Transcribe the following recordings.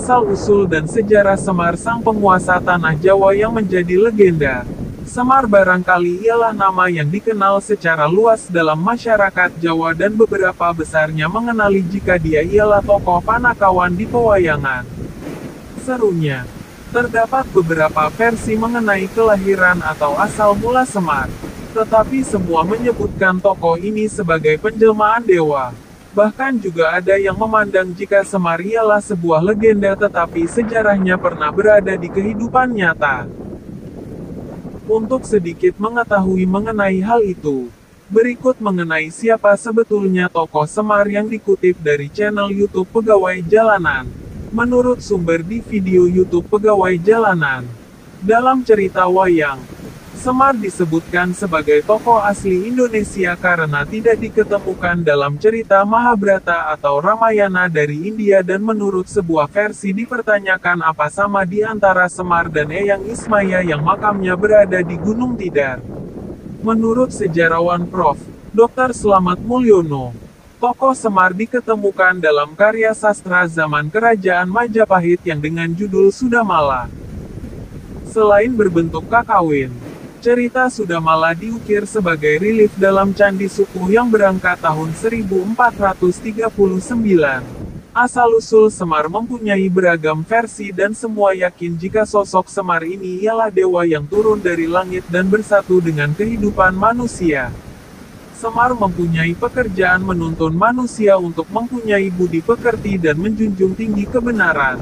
Asal-usul dan sejarah Semar sang penguasa tanah Jawa yang menjadi legenda. Semar barangkali ialah nama yang dikenal secara luas dalam masyarakat Jawa dan beberapa besarnya mengenali jika dia ialah tokoh Panakawan di pewayangan. Serunya, terdapat beberapa versi mengenai kelahiran atau asal mula Semar, tetapi semua menyebutkan tokoh ini sebagai penjelmaan dewa. Bahkan juga ada yang memandang jika Semar ialah sebuah legenda tetapi sejarahnya pernah berada di kehidupan nyata. Untuk sedikit mengetahui mengenai hal itu, berikut mengenai siapa sebetulnya tokoh Semar yang dikutip dari channel YouTube Pegawai Jalanan. Menurut sumber di video YouTube Pegawai Jalanan, dalam cerita wayang, Semar disebutkan sebagai tokoh asli Indonesia karena tidak diketemukan dalam cerita Mahabharata atau Ramayana dari India dan menurut sebuah versi dipertanyakan apa sama di antara Semar dan Eyang Ismaya yang makamnya berada di Gunung Tidar. Menurut sejarawan Prof. Dr. Slamet Mulyono, tokoh Semar diketemukan dalam karya sastra zaman Kerajaan Majapahit yang dengan judul Sudamala. Selain berbentuk kakawin, cerita Sudamala diukir sebagai relief dalam Candi Sukuh yang berangkat tahun 1439. Asal-usul Semar mempunyai beragam versi dan semua yakin jika sosok Semar ini ialah dewa yang turun dari langit dan bersatu dengan kehidupan manusia. Semar mempunyai pekerjaan menuntun manusia untuk mempunyai budi pekerti dan menjunjung tinggi kebenaran.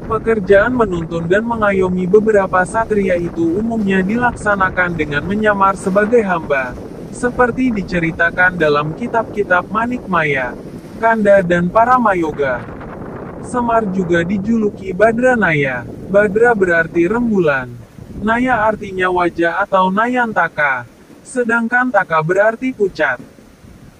Pekerjaan menuntun dan mengayomi beberapa satria itu umumnya dilaksanakan dengan menyamar sebagai hamba, seperti diceritakan dalam kitab-kitab Manikmaya, Kanda dan Paramayoga. Semar juga dijuluki Badranaya. Badra berarti rembulan. Naya artinya wajah atau Nayantaka. Sedangkan Taka berarti pucat.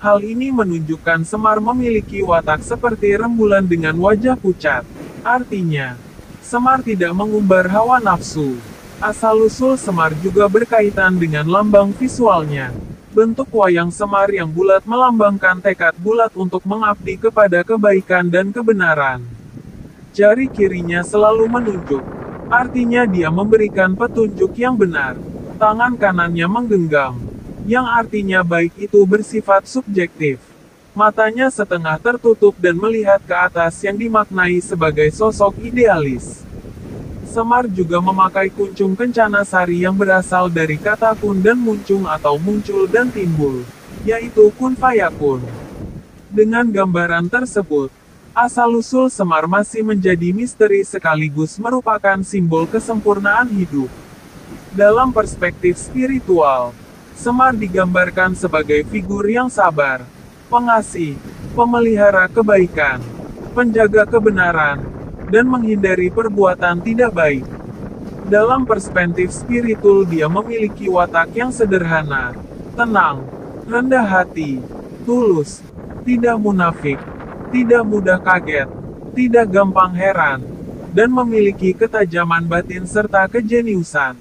Hal ini menunjukkan Semar memiliki watak seperti rembulan dengan wajah pucat. Artinya, Semar tidak mengumbar hawa nafsu. Asal-usul Semar juga berkaitan dengan lambang visualnya. Bentuk wayang Semar yang bulat melambangkan tekad bulat untuk mengabdi kepada kebaikan dan kebenaran. Jari kirinya selalu menunjuk. Artinya dia memberikan petunjuk yang benar. Tangan kanannya menggenggam. Yang artinya baik itu bersifat subjektif. Matanya setengah tertutup dan melihat ke atas yang dimaknai sebagai sosok idealis. Semar juga memakai kuncung kencana sari yang berasal dari kata kun dan muncung atau muncul dan timbul, yaitu kun fayakun. Dengan gambaran tersebut, asal-usul Semar masih menjadi misteri sekaligus merupakan simbol kesempurnaan hidup. Dalam perspektif spiritual, Semar digambarkan sebagai figur yang sabar, pengasih, pemelihara kebaikan, penjaga kebenaran, dan menghindari perbuatan tidak baik. Dalam perspektif spiritual dia memiliki watak yang sederhana, tenang, rendah hati, tulus, tidak munafik, tidak mudah kaget, tidak gampang heran, dan memiliki ketajaman batin serta kejeniusan.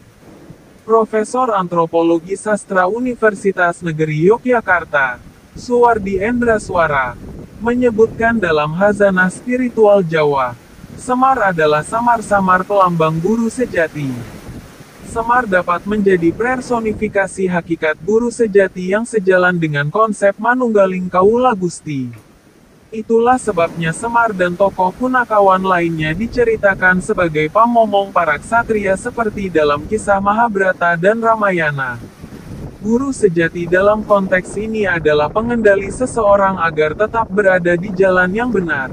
Profesor Antropologi Sastra Universitas Negeri Yogyakarta, Suwardi Endraswara, menyebutkan dalam Khazanah Spiritual Jawa, Semar adalah samar-samar pelambang guru sejati. Semar dapat menjadi personifikasi hakikat guru sejati yang sejalan dengan konsep manunggaling Kawula Gusti. Itulah sebabnya Semar dan tokoh punakawan lainnya diceritakan sebagai pamomong para ksatria seperti dalam kisah Mahabharata dan Ramayana. Guru sejati dalam konteks ini adalah pengendali seseorang agar tetap berada di jalan yang benar.